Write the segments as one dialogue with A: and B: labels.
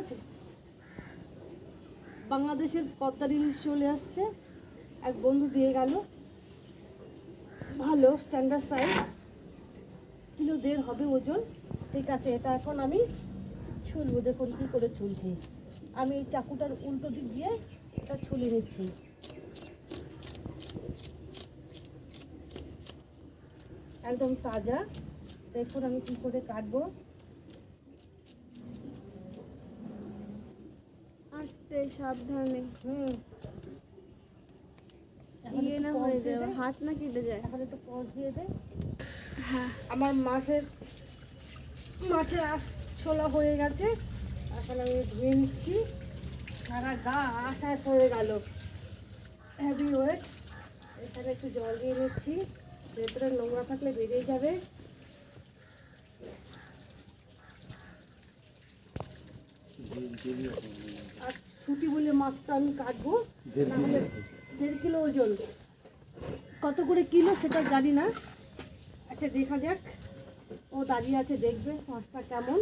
A: আছে। বাংলাদেশের পদ্মার ইলিশ চলে আসছে, এক বন্ধু দিয়ে গেল, ভালো স্ট্যান্ডার্ড সাইজ, 1.5 কিলো হবে ওজন। ঠিক আছে, এটা এখন আমি ছুলবো। দেখুন কী করে ছুলছি আমি। এই চাকুটার উল্টো দিক দিয়ে এটা ছুলে নিচ্ছি। একদম তাজা। দেখুন আমি কী করে কাটবো।
B: আস্তে সাবধানে,
A: ইয়ে
B: না হয়ে যাবে, হাত না কেটে যায়।
A: এখন একটু পজ দিয়ে দে।
B: হ্যাঁ,
A: আমার মাছের আঁশ ছোলা হয়ে গেছে। এখন আমি ধুয়ে নিচ্ছি। সারা গা আঁশ আঁশ হয়ে গেল, হেভি ওয়েট। এখানে একটু জল দিয়ে নিচ্ছি, ভেতরে নোংরা থাকলে বেরিয়ে যাবে। আর ছুটি বলে মাছটা আমি কাটবো, নাহলে 1.5 কিলো ওজন। কত করে কিলো সেটা জানি না। আচ্ছা দেখা যাক, ও দাঁড়িয়ে আছে, দেখবে মাছটা কেমন।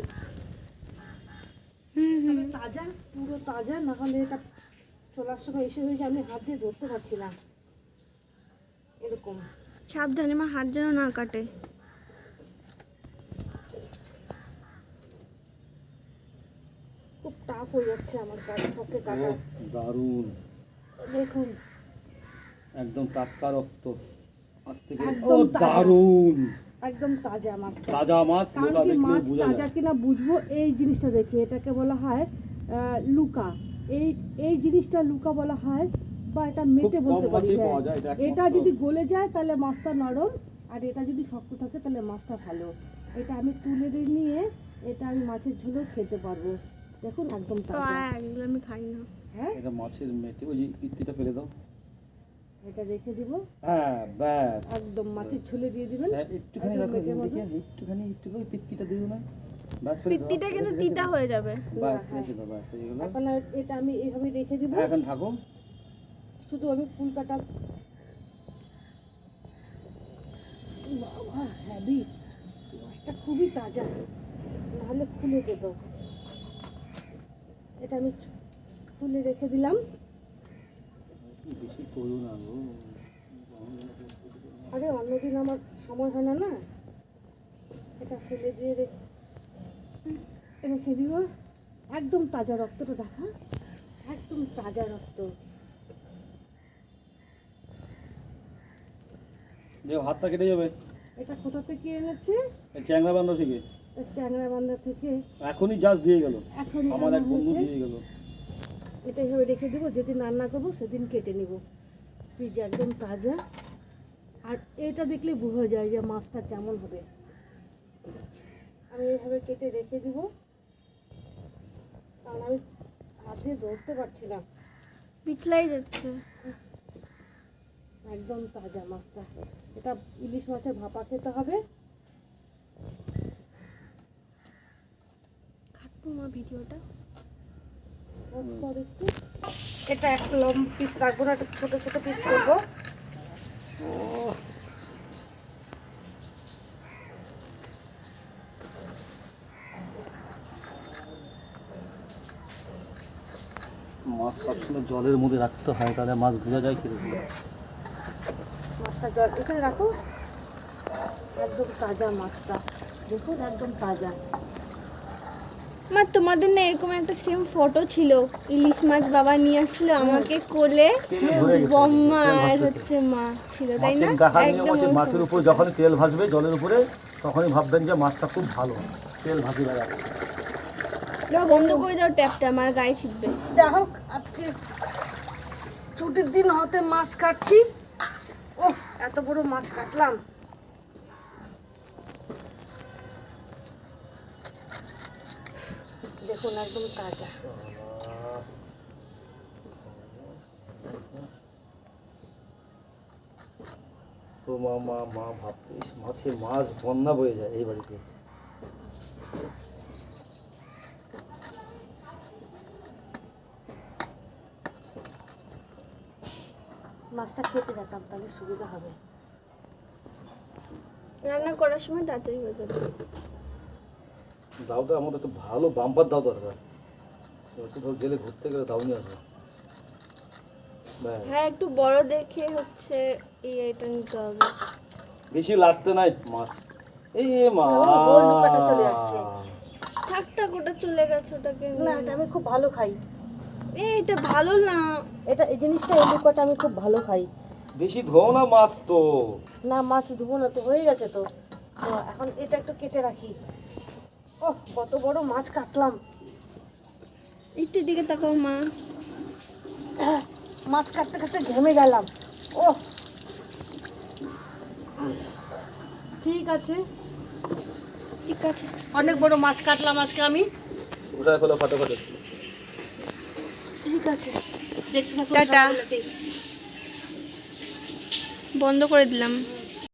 A: তাজা, পুরো তাজা, না হলে এটা চলার সময় এসে হয়েছে আমি হাত দিয়ে ধরতে পারছি না। এরকম
B: সাবধানে, মা হাত যেন না কাটে।
A: খুব টাফ হয়ে যাচ্ছে আমার পক্ষে কাটা।
C: দারুণ,
A: দেখুন
C: একদম টাটকা রক্ত আজ থেকে।
A: একদম
C: দারুণ,
A: একদম তাজা মাছ।
C: তাজা মাছ।
A: কারণ
C: লোটা
A: কি
C: দেখলে
A: মাছ
C: বোঝা
A: তাজা
C: যায়।
A: কিনা বুঝবো এই জিনিসটা দেখে। এটাকে বলা হয় লুকা। এই জিনিসটা লুকা বলা হয়, বা এটা মেটে
C: খুব
A: বলতে
C: কম
A: পারি।
C: মাছেই
A: হ্যাঁ,
C: পাওয়া যায়, এটা
A: এটা
C: একমাত্র।
A: যদি গলে যায় তাহলে মাছটা নরম, আর এটা যদি শক্ত থাকে তাহলে মাছটা ভালো। এটা আমি তুলে নিয়ে এটা আমি মাছের ঝোলও খেতে পারবো। দেখুন একদম তাজা।
B: এগুলো আমি খাই না।
A: হ্যাঁ,
C: এটা মাছের মেটে, ওই যে পিত্তিটা ফেলে দাও।
A: এটা রেখে দিব।
C: হ্যাঁ, ব্যাস।
A: একদম মাছের ঝোলে দিয়ে দিবেন।
C: হ্যাঁ, একটুখানি
A: একদম
C: রাখো,
A: মেটের মতো।
C: দেখি একটুখানি পিত্তিটা দিও না। ব্যাস, ফেলে দাও।
B: পিত্তিটা কিন্তু তিতা হয়ে যাবে।
C: ব্যাস,
A: হ্যাঁ।
C: রেখে দাও, ব্যাস হয়ে গেল।
A: এখন আর এটা আমি এইভাবে রেখে দিব।
C: হ্যাঁ, এখন থাকো।
A: শুধু আমি ফুল কাটা। বাবা হ্যাভি, মাছটা খুবই তাজা, নাহলে খুলে যেত। এটা আমি খুলে রেখে দিলাম।
C: বেশি করো না গো।
A: আরে অন্যদিন আমার সময় হয় না, না এটা ফেলে দিয়ে রেখে দিব। একদম তাজা, রক্তটা দেখা, একদম তাজা রক্ত।
C: দেখো হাতটা কেটে যাবে।
A: এটা কোথা থেকে এনেছে?
C: এই চ্যাংড়া বান্ধা থেকে।
A: চ্যাংড়া বান্ধা থেকে।
C: এখনই জাস্ট দিয়ে গেল,
A: এখন
C: আমার এক বন্ধু দিয়ে গেল।
A: এটা এভাবে রেখে দেবো, যেদিন রান্না করবো সেদিন কেটে নিব। ফ্রিজে একদম তাজা। আর এটা দেখলে বোঝা যায় যে মাছটা কেমন হবে। আমি এইভাবে কেটে রেখে দিব, কারণ আমি হাত দিয়ে ধরতে পারছি না।
B: পিছলাই যাচ্ছে।
A: একদম তাজা মাছটা। এটা ইলিশ মাছের ভাপা খেতে হবে।
B: কাটবো মা ভিডিওটা।
A: এটা এক লম্বা পিস রাখবো না, একটা ছোট ছোট পিস করবো।
C: মাছ সবসময় জলের মধ্যে রাখতে হয়, তাহলে মাছ বোঝা যায় কিরকম।
A: মাছটা জল এখানে রাখো। একদম তাজা মাছটা, দেখুন একদম তাজা।
B: মা তোমাদের না এরকম একটা সেম ফটো ছিল, ইলিশ মাছ বাবা নিয়ে আসছিল আমাকে কোলে, বম্মা আর হচ্ছে মা ছিল, তাই না? একদম
C: মাছের উপর যখন তেল ভাসবে জলের উপরে, তখনই ভাববেন যে মাছটা খুব ভালো, তেল ভাসি যাচ্ছে।
B: বন্ধ করে দাও ট্যাপটা, আমার গায়ে ছিটবে।
A: যা হোক, আজকে ছুটির দিন হতে মাছ কাটছি। ও এত বড় মাছ কাটলাম। দেখুন একদম তাজা।
C: তো মা ভাবতে মাছের মাছ বন্যা বয়ে যায় এই বাড়িতে।
A: মাছটা কেটে রাখলাম, তাহলে সুবিধা হবে।
B: রান্না করার সময় তাড়াতাড়ি হয়ে যাবে।
C: দাও তো আমাদের তো ভালো বাম্পার দাও দরকার। কোথাও গেলে ঘুরতে গেলে তাও নিয়ে আসবে। ব্যাস।
B: হ্যাঁ একটু বড় দেখে হচ্ছে এটা নিতে হবে।
C: বেশি লাগতে নাই মাছ। এই মা
A: ওর লুকাটা চলে যাচ্ছে।
B: থাকটা গোটা চলে গেছে ওটাকে
A: না এটা আমি খুব ভালো খাই।
B: এটা ভালো না।
A: এটা এই জিনিসটা এই লুকাটা আমি খুব ভালো খাই।
C: বেশি ধোও না মাছ তো।
A: না মাছ ধুবো না তো, হয়ে গেছে তো। তো এখন এটা একটু কেটে রাখি। ওহ কত বড় মাছ কাটলাম।
B: একটু দিকে তাকাও মা।
A: মাছ কাটতে কাটতে ঘেমে গেলাম। ওহ ঠিক আছে,
B: ঠিক আছে।
A: অনেক বড় মাছ কাটলাম আজকে আমি।
C: উঠায় ফেলো ফাটাফাটি।
A: ঠিক আছে, দেখতে থাকো
B: টাটা।
A: সকালে।
B: বন্ধ করে দিলাম।